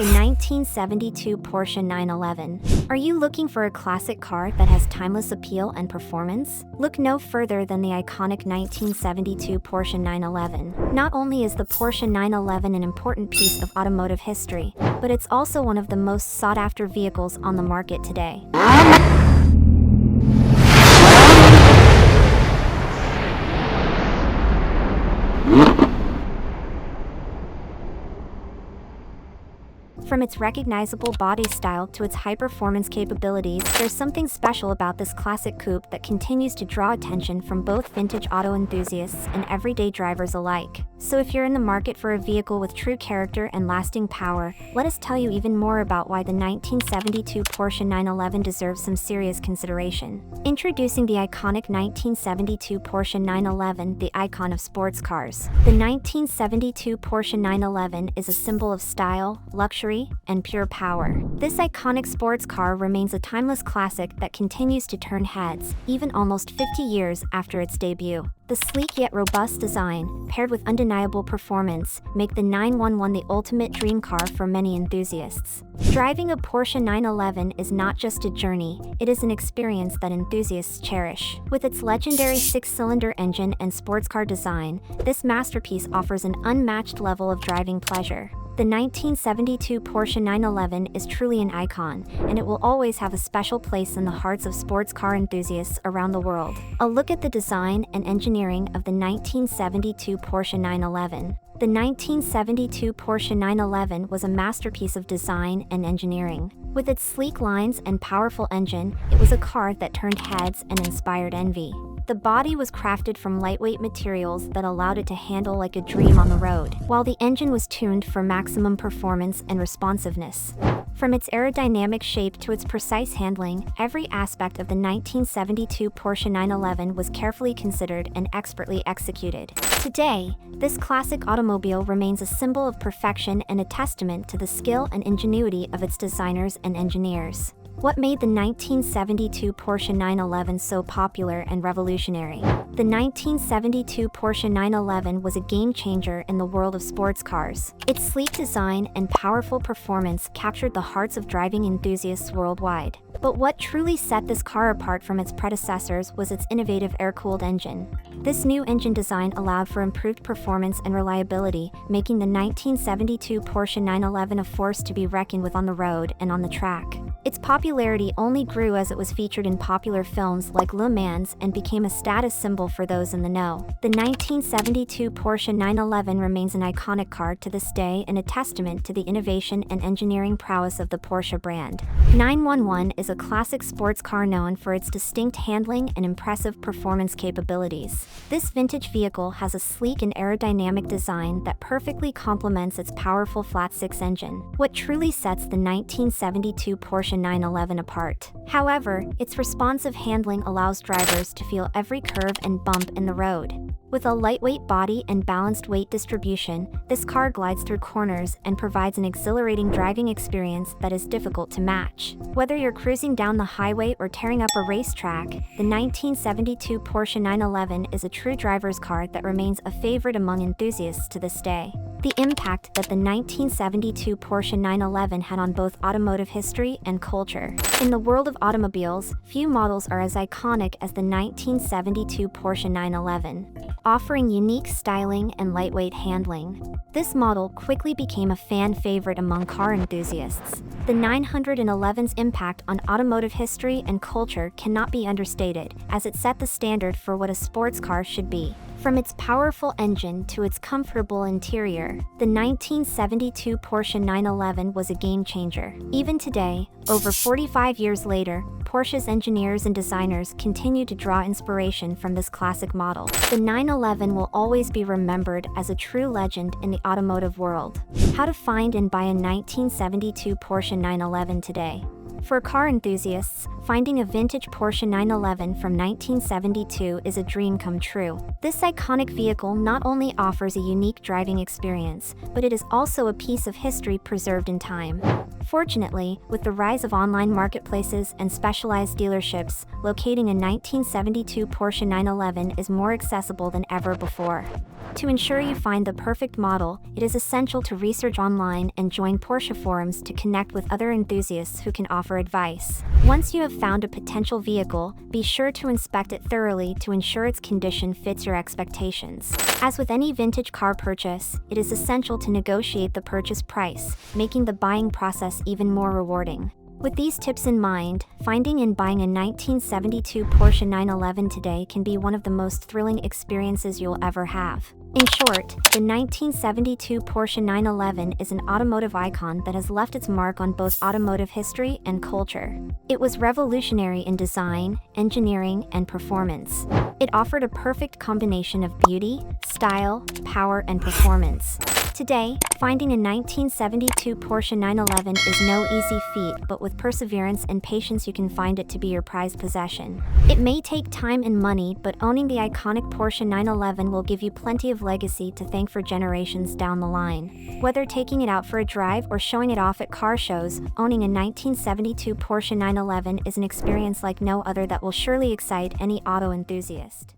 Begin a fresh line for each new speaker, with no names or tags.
The 1972 Porsche 911. Are you looking for a classic car that has timeless appeal and performance? Look no further than the iconic 1972 Porsche 911. Not only is the Porsche 911 an important piece of automotive history, but it's also one of the most sought-after vehicles on the market today. From its recognizable body style to its high-performance capabilities, there's something special about this classic coupe that continues to draw attention from both vintage auto enthusiasts and everyday drivers alike. So if you're in the market for a vehicle with true character and lasting power, let us tell you even more about why the 1972 Porsche 911 deserves some serious consideration. Introducing the iconic 1972 Porsche 911, the icon of sports cars. The 1972 Porsche 911 is a symbol of style, luxury, and pure power. This iconic sports car remains a timeless classic that continues to turn heads, even almost 50 years after its debut. The sleek yet robust design, paired with undeniable performance, make the 911 the ultimate dream car for many enthusiasts. Driving a Porsche 911 is not just a journey, it is an experience that enthusiasts cherish. With its legendary 6-cylinder engine and sports car design, this masterpiece offers an unmatched level of driving pleasure. The 1972 Porsche 911 is truly an icon, and it will always have a special place in the hearts of sports car enthusiasts around the world. A look at the design and engineering of the 1972 Porsche 911. The 1972 Porsche 911 was a masterpiece of design and engineering. With its sleek lines and powerful engine, it was a car that turned heads and inspired envy. The body was crafted from lightweight materials that allowed it to handle like a dream on the road, while the engine was tuned for maximum performance and responsiveness. From its aerodynamic shape to its precise handling, every aspect of the 1972 Porsche 911 was carefully considered and expertly executed. Today, this classic automobile remains a symbol of perfection and a testament to the skill and ingenuity of its designers and engineers. What made the 1972 Porsche 911 so popular and revolutionary? The 1972 Porsche 911 was a game-changer in the world of sports cars. Its sleek design and powerful performance captured the hearts of driving enthusiasts worldwide. But what truly set this car apart from its predecessors was its innovative air-cooled engine. This new engine design allowed for improved performance and reliability, making the 1972 Porsche 911 a force to be reckoned with on the road and on the track. Its popularity only grew as it was featured in popular films like Le Mans and became a status symbol for those in the know. The 1972 Porsche 911 remains an iconic car to this day and a testament to the innovation and engineering prowess of the Porsche brand. 911 is a classic sports car known for its distinct handling and impressive performance capabilities. This vintage vehicle has a sleek and aerodynamic design that perfectly complements its powerful flat-six engine, what truly sets the 1972 Porsche 911 apart. However, its responsive handling allows drivers to feel every curve and bump in the road. With a lightweight body and balanced weight distribution, this car glides through corners and provides an exhilarating driving experience that is difficult to match. Whether you're cruising down the highway or tearing up a racetrack, the 1972 Porsche 911 is a true driver's car that remains a favorite among enthusiasts to this day. The impact that the 1972 Porsche 911 had on both automotive history and culture. In the world of automobiles, few models are as iconic as the 1972 Porsche 911. Offering unique styling and lightweight handling, this model quickly became a fan favorite among car enthusiasts. The 911's impact on automotive history and culture cannot be understated, as it set the standard for what a sports car should be. From its powerful engine to its comfortable interior, the 1972 Porsche 911 was a game-changer. Even today, over 45 years later, Porsche's engineers and designers continue to draw inspiration from this classic model. The 911 will always be remembered as a true legend in the automotive world. How to find and buy a 1972 Porsche 911 today. For car enthusiasts, finding a vintage Porsche 911 from 1972 is a dream come true. This iconic vehicle not only offers a unique driving experience, but it is also a piece of history preserved in time. Fortunately, with the rise of online marketplaces and specialized dealerships, locating a 1972 Porsche 911 is more accessible than ever before. To ensure you find the perfect model, it is essential to research online and join Porsche forums to connect with other enthusiasts who can offer advice. Once you have found a potential vehicle, be sure to inspect it thoroughly to ensure its condition fits your expectations. As with any vintage car purchase, it is essential to negotiate the purchase price, making the buying process even more rewarding. With these tips in mind, finding and buying a 1972 Porsche 911 today can be one of the most thrilling experiences you'll ever have. In short, the 1972 Porsche 911 is an automotive icon that has left its mark on both automotive history and culture. It was revolutionary in design, engineering, and performance. It offered a perfect combination of beauty, style, power, and performance. Today, finding a 1972 Porsche 911 is no easy feat, but with perseverance and patience you can find it to be your prized possession. It may take time and money, but owning the iconic Porsche 911 will give you plenty of legacy to thank for generations down the line. Whether taking it out for a drive or showing it off at car shows, owning a 1972 Porsche 911 is an experience like no other that will surely excite any auto enthusiast.